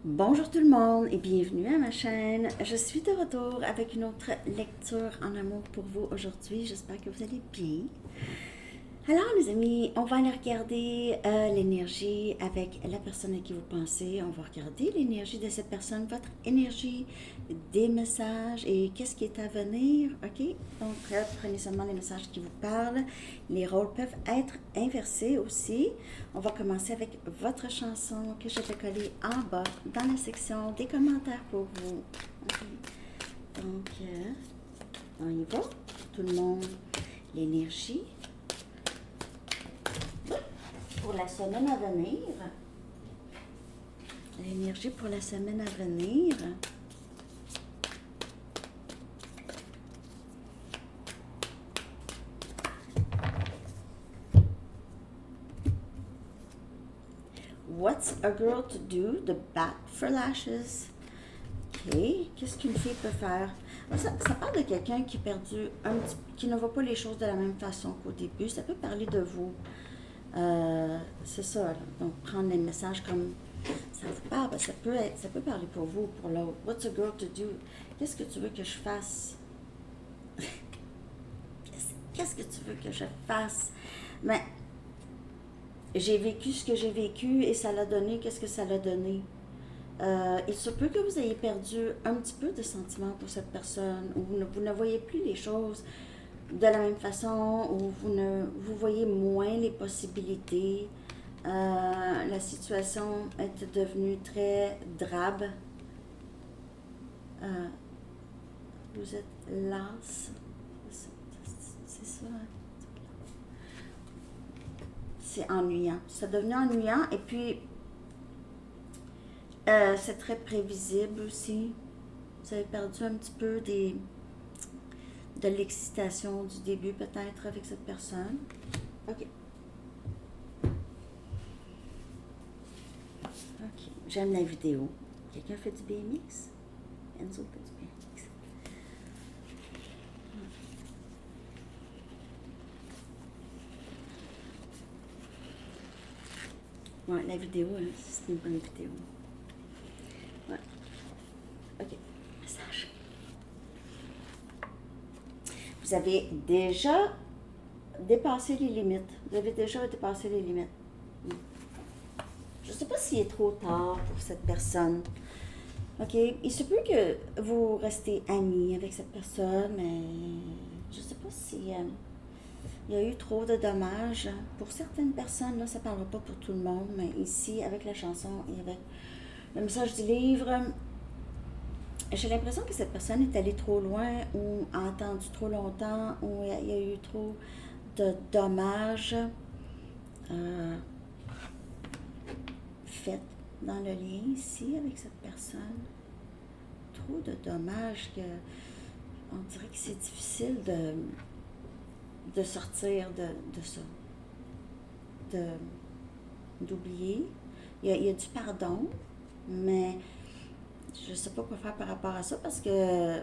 Bonjour tout le monde et bienvenue à ma chaîne. Je suis de retour avec une autre lecture en amour pour vous aujourd'hui. J'espère que vous allez bien. Alors les amis, on va aller regarder l'énergie avec la personne à qui vous pensez. On va regarder l'énergie de cette personne, votre énergie, des messages et qu'est-ce qui est à venir. Ok? Donc prenez seulement les messages qui vous parlent. Les rôles peuvent être inversés aussi. On va commencer avec votre chanson que je vais coller en bas dans la section des commentaires pour vous. Okay. Donc, on y va. Tout le monde, l'énergie. Pour la semaine à venir. L'énergie pour la semaine à venir. What's a girl to do? The bat for lashes. OK. Qu'est-ce qu'une fille peut faire? Ça parle de quelqu'un qui est perdu, qui ne voit pas les choses de la même façon qu'au début. Ça peut parler de vous. C'est ça. Là. Donc, prendre les messages comme ça vous parle. Ça peut parler pour vous, pour l'autre. What's a girl to do? Qu'est-ce que tu veux que je fasse? Qu'est-ce que tu veux que je fasse? Mais j'ai vécu ce que j'ai vécu et ça l'a donné. Qu'est-ce que ça l'a donné? Il se peut que vous ayez perdu un petit peu de sentiments pour cette personne, ou vous ne voyez plus les choses de la même façon, ou vous voyez moins les possibilités. La situation est devenue très drabe. Vous êtes las. C'est ça. C'est ennuyant. Ça devient ennuyant et puis c'est très prévisible aussi. Vous avez perdu un petit peu de l'excitation du début peut-être avec cette personne. OK. OK. J'aime la vidéo. Quelqu'un fait du BMX? Enzo fait du BMX. Ouais, la vidéo, hein, c'est une bonne vidéo. Ouais. OK. Message. Vous avez déjà dépassé les limites. Vous avez déjà dépassé les limites. Je ne sais pas s'il est trop tard pour cette personne. OK? Il se peut que vous restez amis avec cette personne, mais je ne sais pas si il y a eu trop de dommages. Pour certaines personnes, là, ça ne parlera pas pour tout le monde, mais ici, avec la chanson et avec le message du livre, j'ai l'impression que cette personne est allée trop loin ou a attendu trop longtemps ou il y a eu trop de dommages faits dans le lien ici avec cette personne. Trop de dommages que on dirait que c'est difficile de sortir de ça, d'oublier. Il y a du pardon, mais je ne sais pas quoi faire par rapport à ça parce que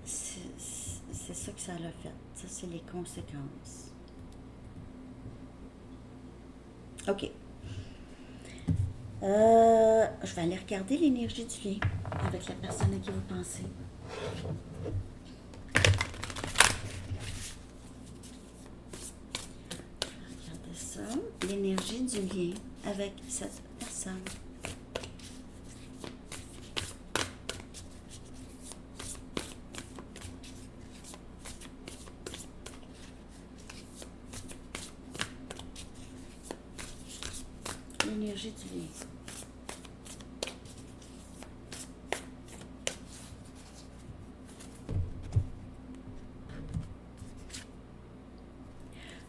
c'est ça que ça l'a fait. Ça, c'est les conséquences. OK. Je vais aller regarder l'énergie du lien avec la personne à qui vous pensez. Regardez ça. L'énergie du lien avec cette personne. L'énergie du lien.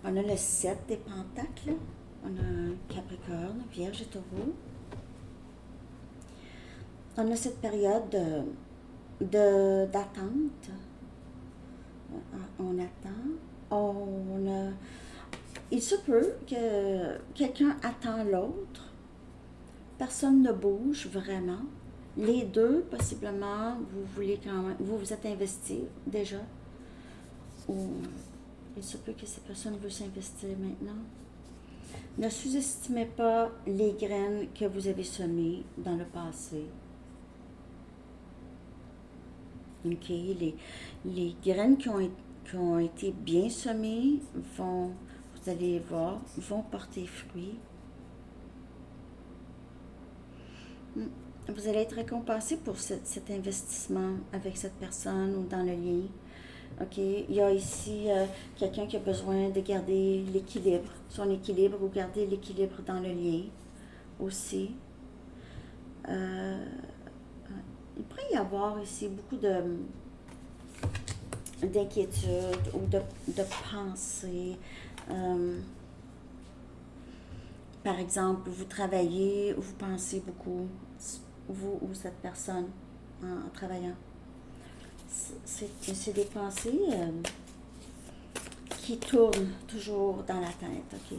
On a le 7 des pentacles. On a Capricorne, Vierge et Taureau. On a cette période d'attente. On attend. Il se peut que quelqu'un attend l'autre. Personne ne bouge vraiment. Les deux, possiblement, vous voulez quand même, vous êtes investis déjà. Ou il se peut que cette personne veut s'investir maintenant. Ne sous-estimez pas les graines que vous avez semées dans le passé. OK? Les graines qui ont été bien semées vont, vous allez voir, vont porter fruit. Vous allez être récompensé pour cet investissement avec cette personne ou dans le lien. OK? Il y a ici quelqu'un qui a besoin de garder l'équilibre, son équilibre ou garder l'équilibre dans le lien aussi. Il pourrait y avoir ici beaucoup d'inquiétude ou de pensées. Par exemple, vous travaillez, vous pensez beaucoup, vous ou cette personne en travaillant. C'est des pensées qui tournent toujours dans la tête, OK?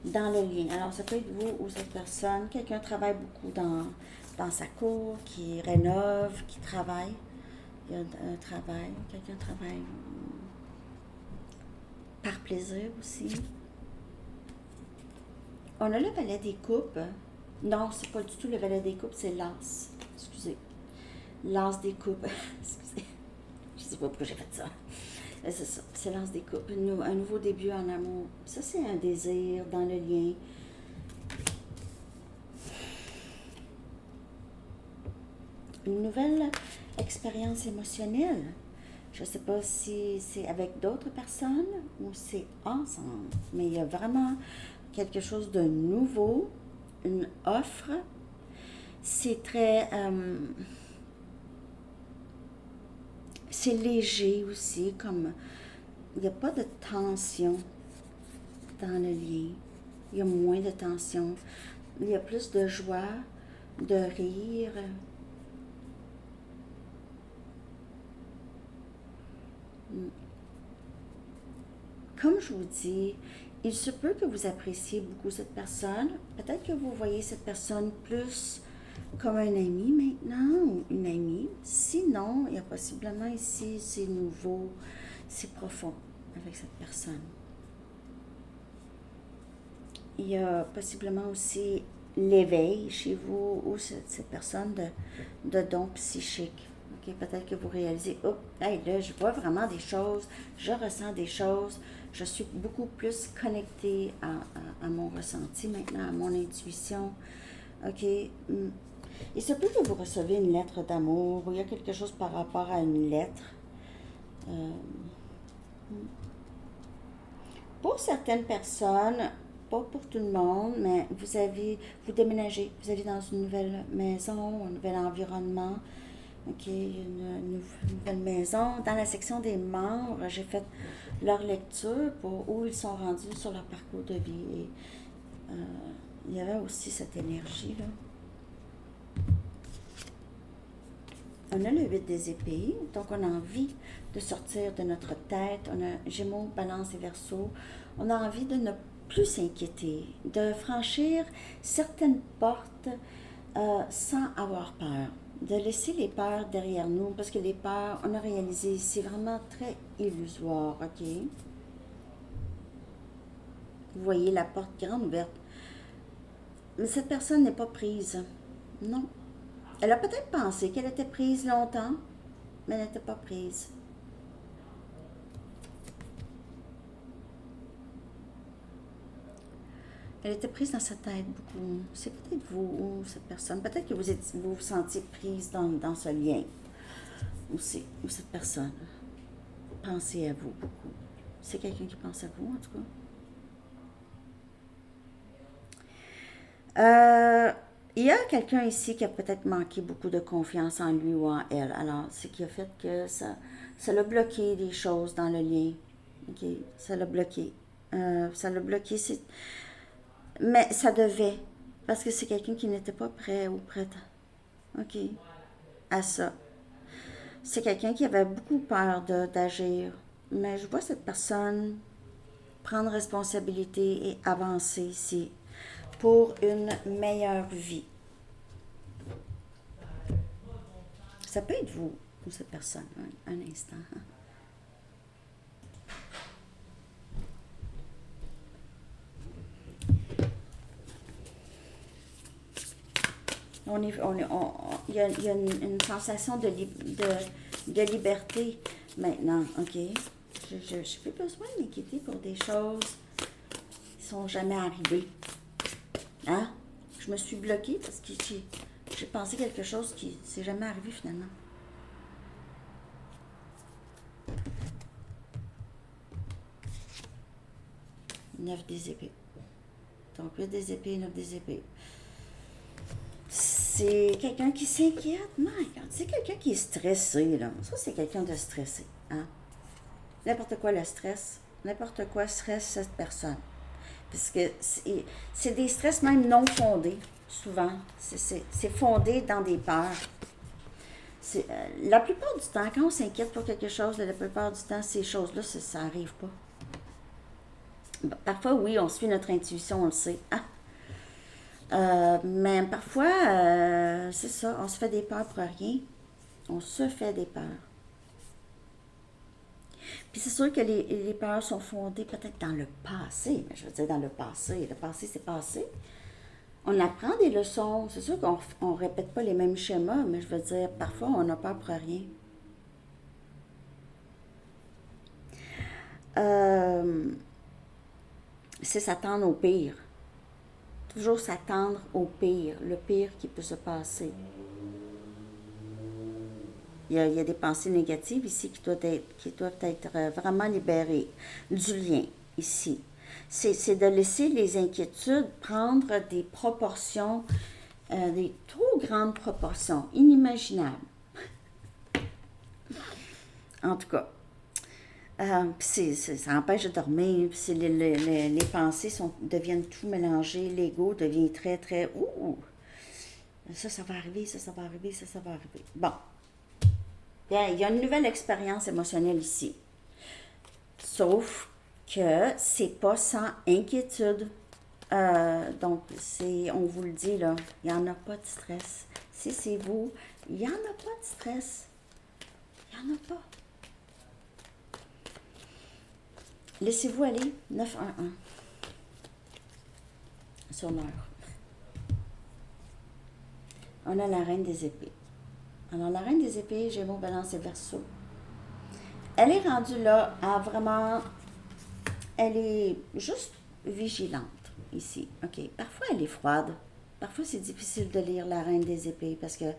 Dans le lien. Alors, ça peut être vous ou cette personne. Quelqu'un travaille beaucoup dans sa cour, qui rénove, qui travaille. Il y a un travail. Quelqu'un travaille par plaisir aussi. On a le valet des coupes. Non, c'est pas du tout le valet des coupes, c'est l'as. Excusez. L'as des coupes. Excusez. Je sais pas pourquoi j'ai fait ça. C'est ça, c'est l'as des coupes. Un nouveau début en amour. Ça, c'est un désir dans le lien. Une nouvelle expérience émotionnelle. Je ne sais pas si c'est avec d'autres personnes ou c'est ensemble, mais il y a vraiment quelque chose de nouveau, une offre. C'est très... c'est léger aussi, comme il n'y a pas de tension dans le lien. Il y a moins de tension. Il y a plus de joie, de rire. Comme je vous dis, il se peut que vous appréciez beaucoup cette personne. Peut-être que vous voyez cette personne plus comme un ami maintenant ou une amie. Sinon, il y a possiblement ici, c'est nouveau, c'est profond avec cette personne. Il y a possiblement aussi l'éveil chez vous ou cette personne de dons psychiques. Okay? Peut-être que vous réalisez, oh, hey, là, je vois vraiment des choses, je ressens des choses, je suis beaucoup plus connectée à mon ressenti maintenant, à mon intuition. OK? Il se peut que vous recevez une lettre d'amour ou il y a quelque chose par rapport à une lettre. Pour certaines personnes, pas pour tout le monde, mais vous déménagez, vous allez dans une nouvelle maison, un nouvel environnement. OK, une nouvelle maison. Dans la section des membres, j'ai fait leur lecture pour où ils sont rendus sur leur parcours de vie. Et, il y avait aussi cette énergie-là. On a le 8 des épées, donc on a envie de sortir de notre tête. On a Gémeaux, Balance et Verseau. On a envie de ne plus s'inquiéter, de franchir certaines portes sans avoir peur, de laisser les peurs derrière nous, parce que les peurs, on a réalisé, c'est vraiment très illusoire, OK? Vous voyez la porte grande ouverte. Mais cette personne n'est pas prise. Non. Elle a peut-être pensé qu'elle était prise longtemps, mais elle n'était pas prise. Elle était prise dans sa tête beaucoup. C'est peut-être vous ou cette personne. Peut-être que vous vous sentiez prise dans ce lien. Ou cette personne. Pensez à vous beaucoup. C'est quelqu'un qui pense à vous, en tout cas. Il y a quelqu'un ici qui a peut-être manqué beaucoup de confiance en lui ou en elle. Alors, ce qui a fait que ça l'a bloqué des choses dans le lien. OK? Ça l'a bloqué. Ça l'a bloqué. Mais ça devait. Parce que c'est quelqu'un qui n'était pas prêt ou prête. OK? À ça. C'est quelqu'un qui avait beaucoup peur d'agir. Mais je vois cette personne prendre responsabilité et avancer ici pour une meilleure vie. Ça peut être vous ou cette personne. Un instant. Hein. Il y a une sensation de liberté maintenant, OK? Je n'ai plus besoin de m'inquiéter pour des choses qui ne sont jamais arrivées. Hein? Je me suis bloquée parce que j'ai pensé quelque chose qui ne s'est jamais arrivé finalement. Neuf des épées. Donc, 8 des épées, 9 des épées. C'est quelqu'un qui s'inquiète. My God, c'est quelqu'un qui est stressé, là. Ça, c'est quelqu'un de stressé. Hein? N'importe quoi le stress. N'importe quoi stresse cette personne. Parce que c'est des stress même non fondés, souvent. C'est fondé dans des peurs. La plupart du temps, quand on s'inquiète pour quelque chose, la plupart du temps, ces choses-là, ça n'arrive pas. Parfois, oui, on suit notre intuition, on le sait. Ah. Mais parfois, c'est ça, on se fait des peurs pour rien. On se fait des peurs. Puis c'est sûr que les peurs sont fondées peut-être dans le passé. Mais je veux dire, dans le passé. Le passé, c'est passé. On apprend des leçons. C'est sûr qu'on ne répète pas les mêmes schémas, mais je veux dire, parfois, on a peur pour rien. C'est s'attendre au pire. Toujours s'attendre au pire, le pire qui peut se passer. Il y a des pensées négatives ici qui doivent être vraiment libérées. Du lien, ici. C'est de laisser les inquiétudes prendre des proportions, des trop grandes proportions, inimaginables. En tout cas. Ça empêche de dormir, puis les pensées deviennent tout mélangées, l'ego devient très, très... Ouh! Ça va arriver, ça va arriver, ça va arriver. Bon. Bien, il y a une nouvelle expérience émotionnelle ici. Sauf que c'est pas sans inquiétude. Donc, on vous le dit, là, il n'y en a pas de stress. Si c'est vous, il n'y en a pas de stress. Il n'y en a pas. Laissez-vous aller, 911, sur l'heure. On a la reine des épées. Alors, la reine des épées, Gémeaux, Balance et Verseau. Elle est rendue là à vraiment... Elle est juste vigilante ici. OK. Parfois, elle est froide. Parfois, c'est difficile de lire la reine des épées parce que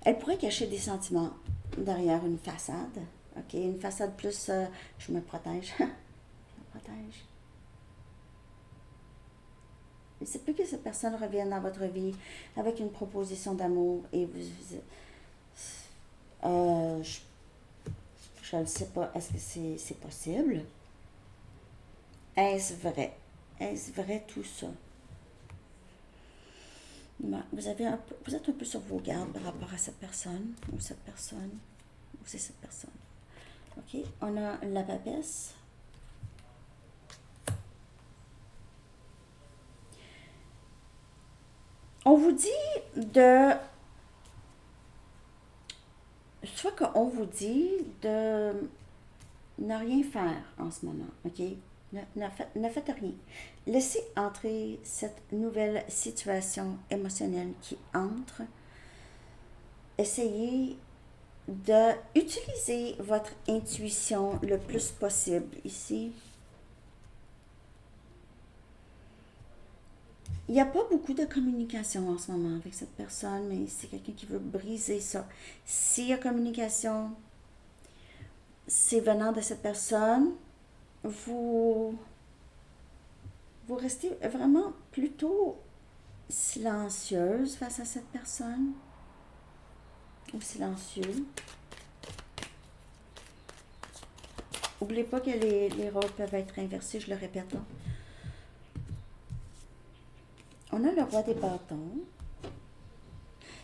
elle pourrait cacher des sentiments derrière une façade. OK. Une façade plus... je me protège. Protège. Il se peut que cette personne revienne dans votre vie avec une proposition d'amour et je ne sais pas, est-ce que c'est possible? Est-ce vrai? Est-ce vrai tout ça? Vous êtes un peu sur vos gardes par rapport à cette personne ou cette personne ou c'est cette personne. OK, on a la papesse. On vous dit soit qu'on vous dit de ne rien faire en ce moment, OK? Ne faites rien. Laissez entrer cette nouvelle situation émotionnelle qui entre. Essayez d'utiliser votre intuition le plus possible ici. Il n'y a pas beaucoup de communication en ce moment avec cette personne, mais c'est quelqu'un qui veut briser ça. S'il y a communication, c'est venant de cette personne, vous restez vraiment plutôt silencieuse face à cette personne, ou silencieux. N'oubliez pas que les rôles peuvent être inversés, je le répète. Hein. On a le roi des bâtons.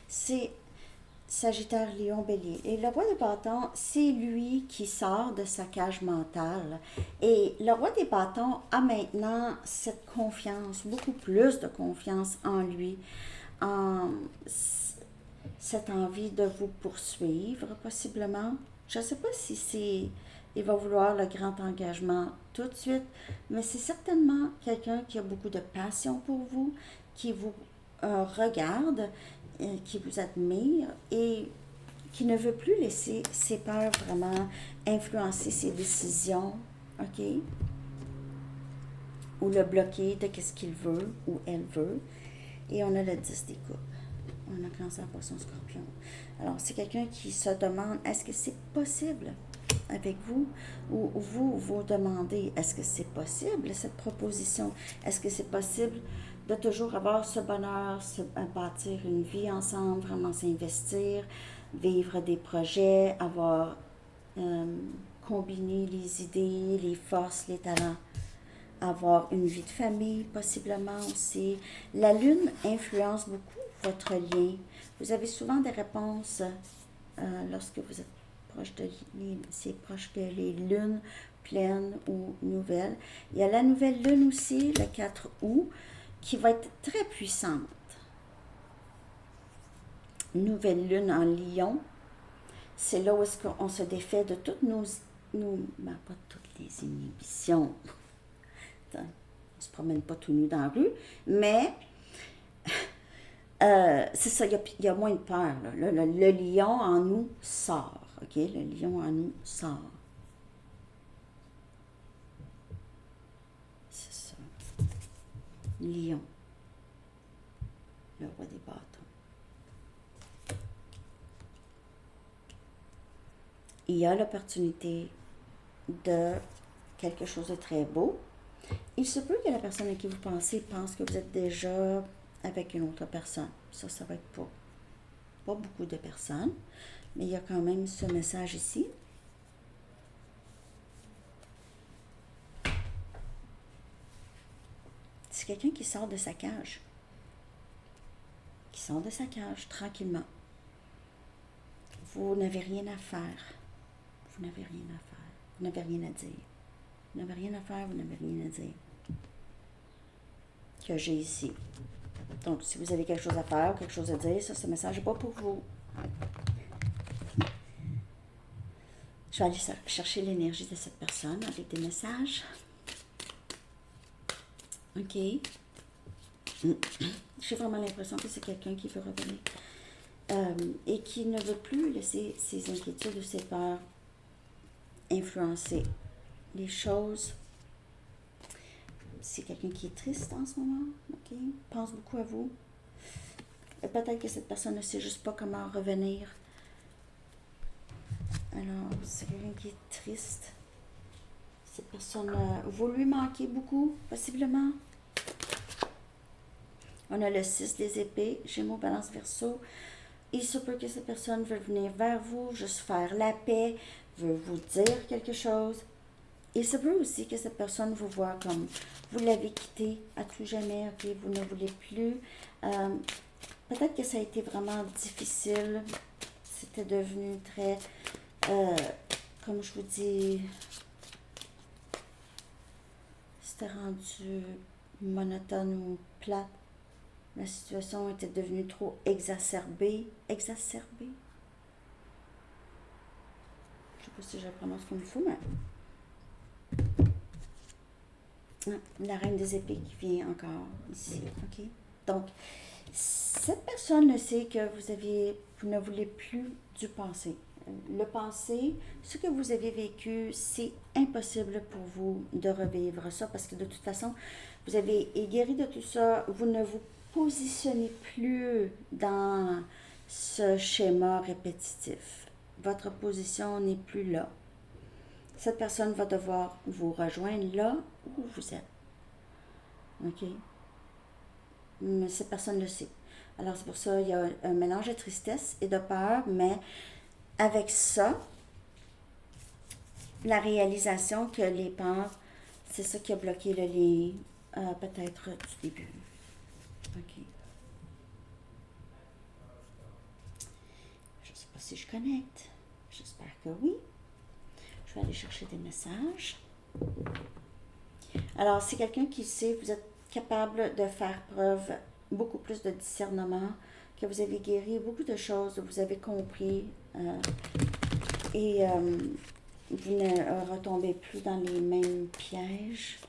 C'est Sagittaire, Lion, Bélier. Et le roi des bâtons, c'est lui qui sort de sa cage mentale. Et le roi des bâtons a maintenant cette confiance, beaucoup plus de confiance en lui. cette envie de vous poursuivre, possiblement. Je ne sais pas si il va vouloir le grand engagement tout de suite, mais c'est certainement quelqu'un qui a beaucoup de passion pour vous, qui vous regarde, qui vous admire et qui ne veut plus laisser ses peurs vraiment influencer ses décisions, ok? Ou le bloquer de ce qu'il veut ou elle veut. Et on a le 10 des coupes. On a Cancer, Poisson, Scorpion. Alors, c'est quelqu'un qui se demande, est-ce que c'est possible avec vous? Ou vous, vous demandez, est-ce que c'est possible, cette proposition? Est-ce que c'est possible de toujours avoir ce bonheur, bâtir une vie ensemble, vraiment s'investir, vivre des projets, avoir combiné les idées, les forces, les talents, avoir une vie de famille possiblement aussi. La lune influence beaucoup votre lien. Vous avez souvent des réponses lorsque vous êtes proche c'est proche de les lunes pleines ou nouvelles. Il y a la nouvelle lune aussi, le 4 août, qui va être très puissante. Nouvelle lune en Lion, c'est là où est-ce qu'on se défait de toutes ben, pas toutes les inhibitions. On ne se promène pas tout nu dans la rue, mais c'est ça, il y a moins de peur. Là. Le lion en nous sort, ok? Le lion en nous sort. C'est ça. Lion. Le roi des bâtons. Il y a l'opportunité de quelque chose de très beau. Il se peut que la personne à qui vous pensez pense que vous êtes déjà avec une autre personne. Ça va être pas beaucoup de personnes, mais il y a quand même ce message ici. C'est quelqu'un qui sort de sa cage. Qui sort de sa cage tranquillement. Vous n'avez rien à faire. Vous n'avez rien à faire. Vous n'avez rien à dire. Vous n'avez rien à faire, vous n'avez rien à dire. Que j'ai ici. Donc, si vous avez quelque chose à faire, quelque chose à dire, ça, ce message n'est pas pour vous. Je vais aller chercher l'énergie de cette personne avec des messages. OK. J'ai vraiment l'impression que c'est quelqu'un qui veut revenir. Et qui ne veut plus laisser ses inquiétudes ou ses peurs influencer les choses. C'est quelqu'un qui est triste en ce moment, ok? Pense beaucoup à vous. Peut-être que cette personne ne sait juste pas comment revenir. Alors, c'est quelqu'un qui est triste. Cette personne, vous lui manquez beaucoup, possiblement. On a le 6 des épées, Gémeaux, Balance, Verseau. Il se peut que cette personne veuille venir vers vous, juste faire la paix, veut vous dire quelque chose. Il se peut aussi que cette personne vous voit comme vous l'avez quitté à tout jamais, ok, vous ne voulez plus. Peut-être que ça a été vraiment difficile. C'était devenu très, comme je vous dis, c'était rendu monotone ou plate. La situation était devenue trop exacerbée. Exacerbée? Je ne sais pas si je la prononce comme il faut, mais... La reine des épées qui vient encore ici, ok? Donc, cette personne sait que vous ne voulez plus du passé. Le passé, ce que vous avez vécu, c'est impossible pour vous de revivre ça parce que de toute façon, vous avez guéri de tout ça. Vous ne vous positionnez plus dans ce schéma répétitif. Votre position n'est plus là. Cette personne va devoir vous rejoindre là où vous êtes. OK? Mais cette personne le sait. Alors, c'est pour ça qu'il y a un mélange de tristesse et de peur, mais avec ça, la réalisation que les peurs, c'est ça qui a bloqué le lien, peut-être du début. OK. Je ne sais pas si je connecte. J'espère que oui. Je vais aller chercher des messages. Alors, c'est quelqu'un qui sait, vous êtes capable de faire preuve beaucoup plus de discernement que vous avez guéri beaucoup de choses, vous avez compris et vous ne retombez plus dans les mêmes pièges.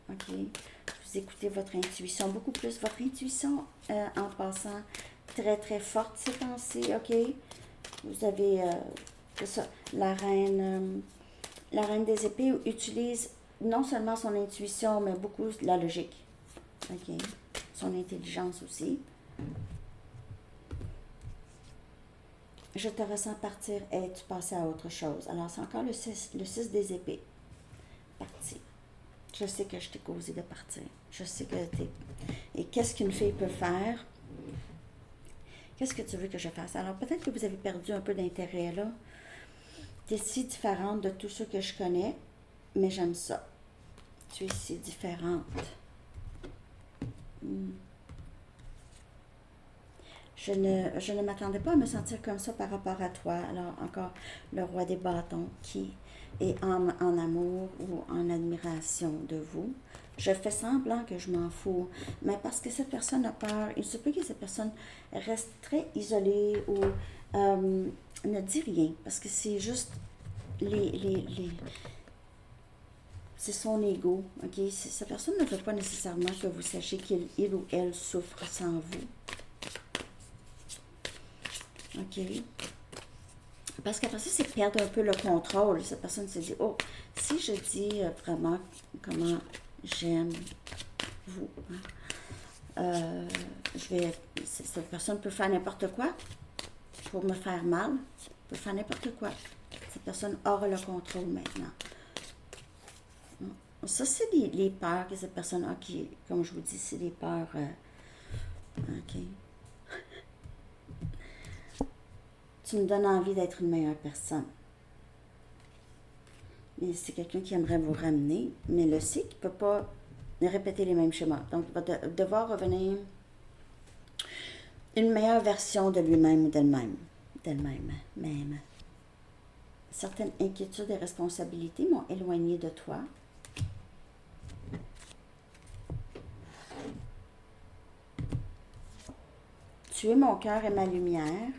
OK? Vous écoutez votre intuition beaucoup plus. Votre intuition, en passant, très, très forte ces temps-ci. OK? Vous avez, c'est ça, la reine des épées utilise non seulement son intuition, mais beaucoup la logique. OK? Son intelligence aussi. Je te ressens partir et tu passes à autre chose. Alors, c'est encore le 6 des épées. Partir. Je sais que je t'ai causé de partir. Je sais que t'es... Et qu'est-ce qu'une fille peut faire? Qu'est-ce que tu veux que je fasse? Alors, peut-être que vous avez perdu un peu d'intérêt là. Tu es si différente de tout ce que je connais, mais j'aime ça. Tu es si différente. Je ne m'attendais pas à me sentir comme ça par rapport à toi. Alors, encore le roi des bâtons qui est en amour ou en admiration de vous. Je fais semblant que je m'en fous, mais parce que cette personne a peur, il se peut que cette personne reste très isolée ou ne dit rien, parce que c'est juste c'est son ego, ok? Cette personne ne veut pas nécessairement que vous sachiez qu'il ou elle souffre sans vous. OK? Parce qu'après ça, c'est perdre un peu le contrôle. Cette personne se dit, oh, si je dis vraiment comment j'aime vous, cette personne peut faire n'importe quoi pour me faire mal, peut faire n'importe quoi. Cette personne aura le contrôle maintenant. Ça, c'est les peurs que cette personne a, qui, comme je vous dis, c'est des peurs. OK. Tu me donnes envie d'être une meilleure personne. Et c'est quelqu'un qui aimerait vous ramener, mais le sait qu'il ne peut pas répéter les mêmes schémas. Donc, il va devoir revenir une meilleure version de lui-même ou d'elle-même. Même. Certaines inquiétudes et responsabilités m'ont éloigné de toi. Tu es mon cœur et ma lumière.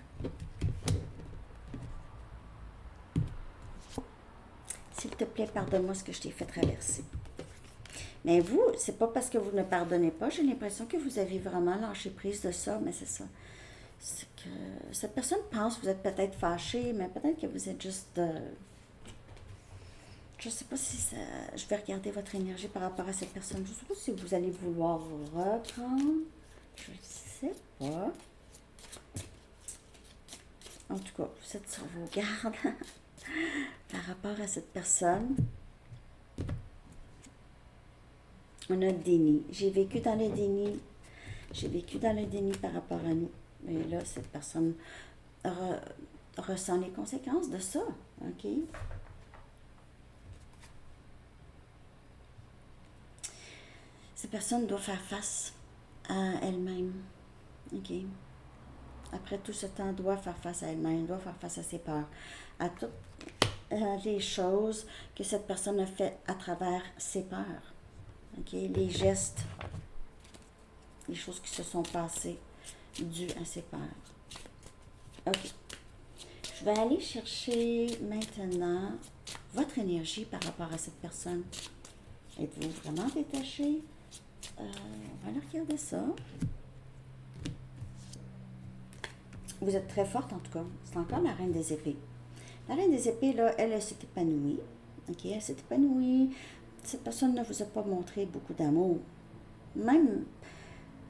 S'il te plaît, pardonne-moi ce que je t'ai fait traverser. Mais vous, c'est pas parce que vous ne pardonnez pas, j'ai l'impression que vous avez vraiment lâché prise de ça, mais c'est ça. C'est que cette personne pense que vous êtes peut-être fâché, mais peut-être que vous êtes juste... je ne sais pas si ça... Je vais regarder votre énergie par rapport à cette personne. Je ne sais pas si vous allez vouloir reprendre. Je ne sais pas. En tout cas, vous êtes sur vos gardes par rapport à cette personne. On a le déni. J'ai vécu dans le déni. J'ai vécu dans le déni par rapport à nous. Mais là, cette personne ressent les conséquences de ça. OK? Cette personne doit faire face à elle-même. OK? Après tout ce temps, doit faire face à elle-même, doit faire face à ses peurs, à toutes les choses que cette personne a fait à travers ses peurs. OK? Les gestes, les choses qui se sont passées dues à ses peurs. OK. Je vais aller chercher maintenant votre énergie par rapport à cette personne. Êtes-vous vraiment détaché? On va aller regarder ça. Vous êtes très forte en tout cas. C'est encore la reine des épées. La reine des épées, là, elle s'est épanouie. OK? Elle s'est épanouie. Cette personne ne vous a pas montré beaucoup d'amour. Même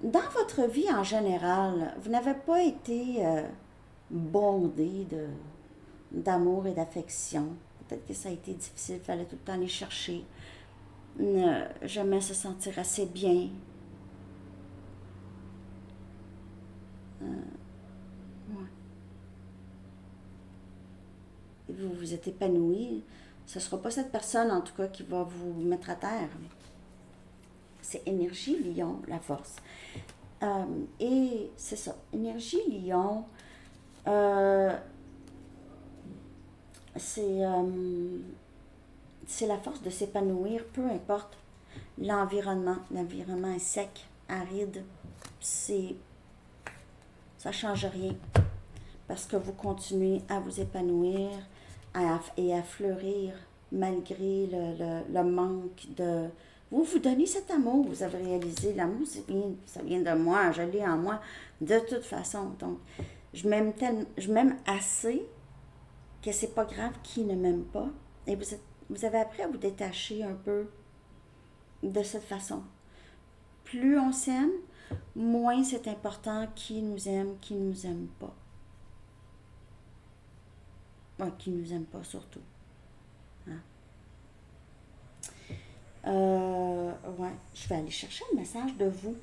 dans votre vie en général, vous n'avez pas été bondé d'amour et d'affection. Peut-être que ça a été difficile, il fallait tout le temps les chercher. Ne jamais se sentir assez bien. Vous vous êtes épanoui, ce ne sera pas cette personne, en tout cas, qui va vous mettre à terre. C'est énergie lion, la force. Et c'est ça, énergie lion, c'est la force de s'épanouir, peu importe l'environnement. L'environnement est sec, aride, c'est Ça ne change rien parce que vous continuez à vous épanouir et à fleurir malgré le manque de... Vous vous donnez cet amour, vous avez réalisé, l'amour, ça vient de moi, je l'ai en moi de toute façon. Donc, je m'aime assez que c'est pas grave qui ne m'aime pas. Et vous avez appris à vous détacher un peu de cette façon. Plus on s'aime, moins c'est important qui nous aime, qui ne nous aime pas. Qui ne nous aime pas surtout. Hein? Ouais, je vais aller chercher un message de vous.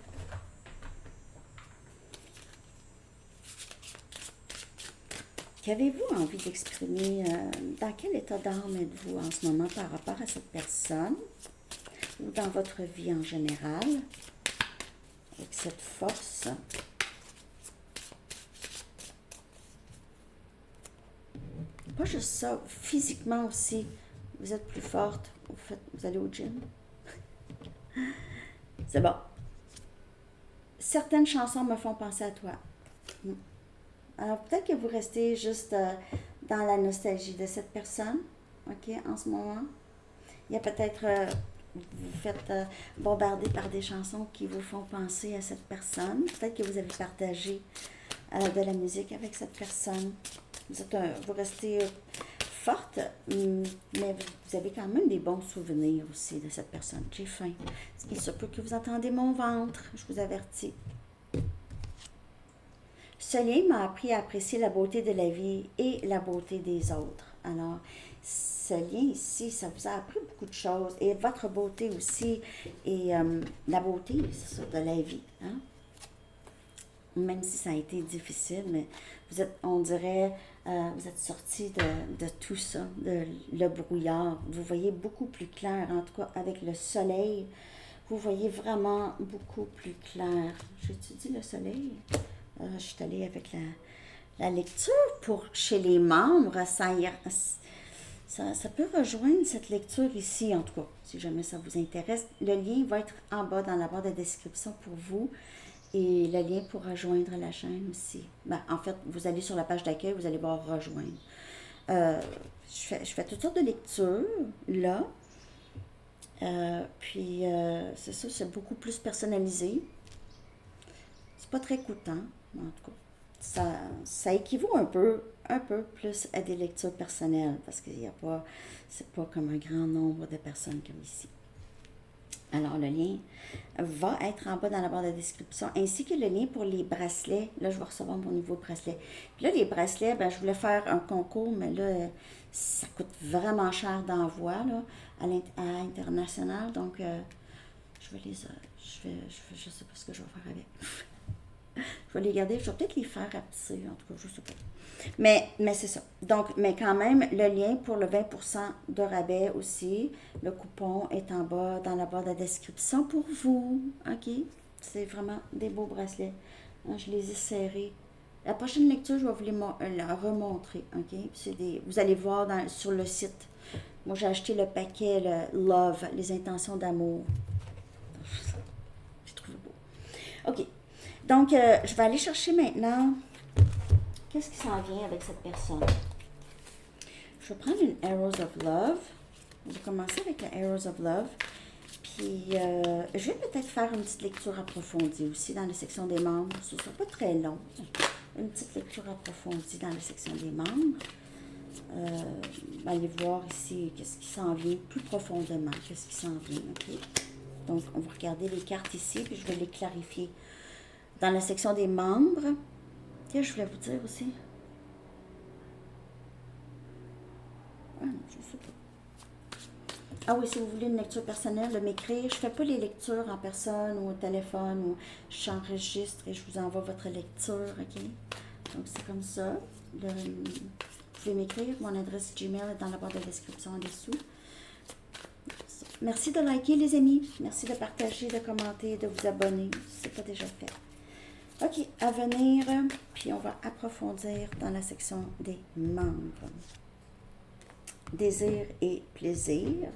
Qu'avez-vous envie d'exprimer? Dans quel état d'âme êtes-vous en ce moment par rapport à cette personne ou dans votre vie en général avec cette force? Pas juste ça, physiquement aussi, vous êtes plus forte, vous allez au gym. C'est bon. Certaines chansons me font penser à toi. Alors peut-être que vous restez juste dans la nostalgie de cette personne, ok, en ce moment. Il y a peut-être, vous faites bombarder par des chansons qui vous font penser à cette personne. Peut-être que vous avez partagé de la musique avec cette personne. Vous restez forte, mais vous avez quand même des bons souvenirs aussi de cette personne. J'ai faim. Il se peut que vous entendez mon ventre, je vous avertis. Ce lien m'a appris à apprécier la beauté de la vie et la beauté des autres. Alors, ce lien ici, ça vous a appris beaucoup de choses. Et votre beauté aussi, et la beauté, c'est ça, de la vie. Hein? Même si ça a été difficile, mais vous êtes, on dirait, vous êtes sorti de tout ça, de le brouillard. Vous voyez beaucoup plus clair, en tout cas avec le soleil. Vous voyez vraiment beaucoup plus clair. J'étudie le soleil. Je suis allée avec la lecture pour chez les membres. Ça peut rejoindre cette lecture ici, en tout cas, si jamais ça vous intéresse. Le lien va être en bas dans la barre de description pour vous. Et le lien pour rejoindre la chaîne aussi. Ben, en fait, vous allez sur la page d'accueil, vous allez voir rejoindre. Je fais toutes sortes de lectures là. Puis, c'est ça, c'est beaucoup plus personnalisé. C'est pas très coûtant, en tout cas. Ça équivaut un peu plus à des lectures personnelles parce qu'il n'y a pas, c'est pas comme un grand nombre de personnes comme ici. Alors, le lien va être en bas dans la barre de description, ainsi que le lien pour les bracelets. Là, je vais recevoir mon nouveau bracelet. Puis là, les bracelets, ben, je voulais faire un concours, mais là, ça coûte vraiment cher d'envoi là, à l'international. Donc, je vais je sais pas ce que je vais faire avec. Je vais les garder, je vais peut-être les faire rapetisser, en tout cas, je sais pas. Mais c'est ça. Donc, mais quand même, le lien pour le 20% de rabais aussi, le coupon est en bas, dans la barre de description pour vous. OK? C'est vraiment des beaux bracelets. Je les ai serrés. La prochaine lecture, je vais vous les remontrer. OK? Vous allez voir sur le site. Moi, j'ai acheté le paquet, le Love, les intentions d'amour. J'ai trouvé beau. OK. Donc, je vais aller chercher maintenant... Qu'est-ce qui s'en vient avec cette personne? Je vais prendre une Arrows of Love. Je vais commencer avec la Arrows of Love. Puis, je vais peut-être faire une petite lecture approfondie aussi dans la section des membres. Ce ne sera pas très long. Une petite lecture approfondie dans la section des membres. Allez voir ici qu'est-ce qui s'en vient plus profondément. Qu'est-ce qui s'en vient, OK? Donc, on va regarder les cartes ici, puis je vais les clarifier. Dans la section des membres... Qu'est-ce que je voulais vous dire aussi? Je sais pas. Ah oui, si vous voulez une lecture personnelle, de m'écrire. Je ne fais pas les lectures en personne ou au téléphone, ou j'enregistre et je vous envoie votre lecture, OK? Donc, c'est comme ça. Vous pouvez m'écrire. Mon adresse Gmail est dans la barre de description en dessous. Merci de liker, les amis. Merci de partager, de commenter, de vous abonner. Si ce n'est pas déjà fait. OK, à venir, puis on va approfondir dans la section des membres. Désir et plaisir.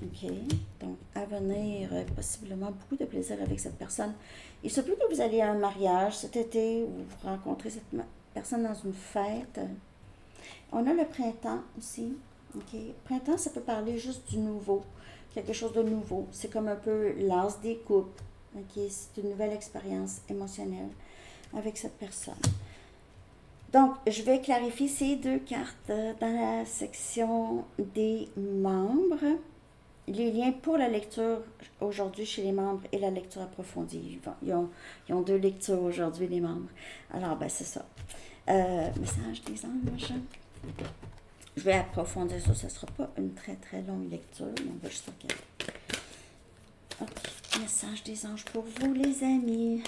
OK. OK. Donc, à venir, possiblement beaucoup de plaisir avec cette personne. Il se peut que vous alliez à un mariage cet été ou vous rencontrez cette personne dans une fête. On a le printemps aussi. OK. Printemps, ça peut parler juste du nouveau, quelque chose de nouveau. C'est comme un peu l'as des couples. OK. C'est une nouvelle expérience émotionnelle avec cette personne. Donc, je vais clarifier ces deux cartes dans la section des membres. Les liens pour la lecture aujourd'hui chez les membres et la lecture approfondie. Ils ont deux lectures aujourd'hui, les membres. Alors, ben, c'est ça. Message des anges. Je vais approfondir ça. Ce ne sera pas une très, très longue lecture, mais on va juste regarder. OK. Message des anges pour vous, les amis.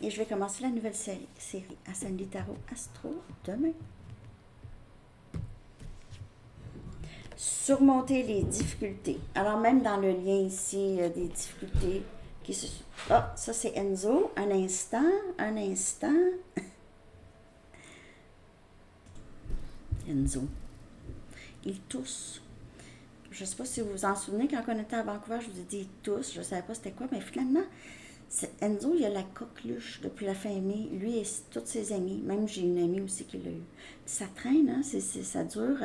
Et je vais commencer la nouvelle série Ascending Tarot Astro demain. Surmonter les difficultés. Alors, même dans le lien ici, il y a des difficultés qui se... Ah, ça c'est Enzo. Un instant, un instant. Enzo. Il tousse. Je ne sais pas si vous vous en souvenez, quand on était à Vancouver, je vous ai dit il tousse. Je ne savais pas c'était quoi, mais finalement, Enzo, il a la coqueluche depuis la fin mai. Lui et tous ses amis. Même j'ai une amie aussi qui l'a eu. Ça traîne, hein? Ça dure...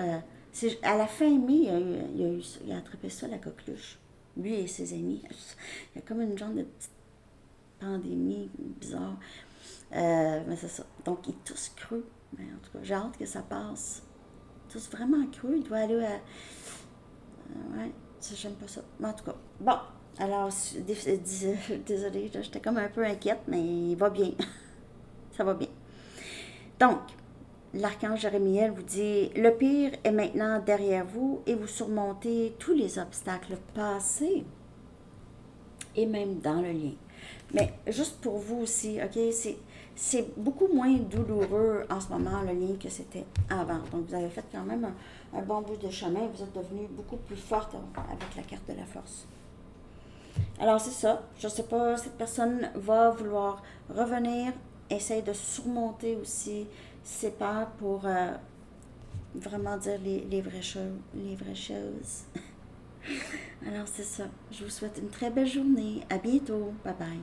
à la fin mai, il a attrapé ça, la coqueluche. Lui et ses amis. Il y a comme une genre de petite pandémie bizarre. Mais c'est ça. Donc, il tousse creux. Mais en tout cas, j'ai hâte que ça passe. Il tousse vraiment creux. Il doit aller à... ouais, ça, j'aime pas ça. Mais en tout cas, bon. Alors, désolée, j'étais comme un peu inquiète, mais il va bien. Ça va bien. Donc, l'archange Jérémiel vous dit, le pire est maintenant derrière vous et vous surmontez tous les obstacles passés et même dans le lien. Mais juste pour vous aussi, OK, c'est beaucoup moins douloureux en ce moment, le lien, que c'était avant. Donc, vous avez fait quand même un bon bout de chemin. Vous êtes devenu beaucoup plus forte avec la carte de la force. Alors, c'est ça. Je ne sais pas, cette personne va vouloir revenir, essayer de surmonter aussi ses peurs pour vraiment dire les vraies choses. Les vraies choses. Alors, c'est ça. Je vous souhaite une très belle journée. À bientôt. Bye bye.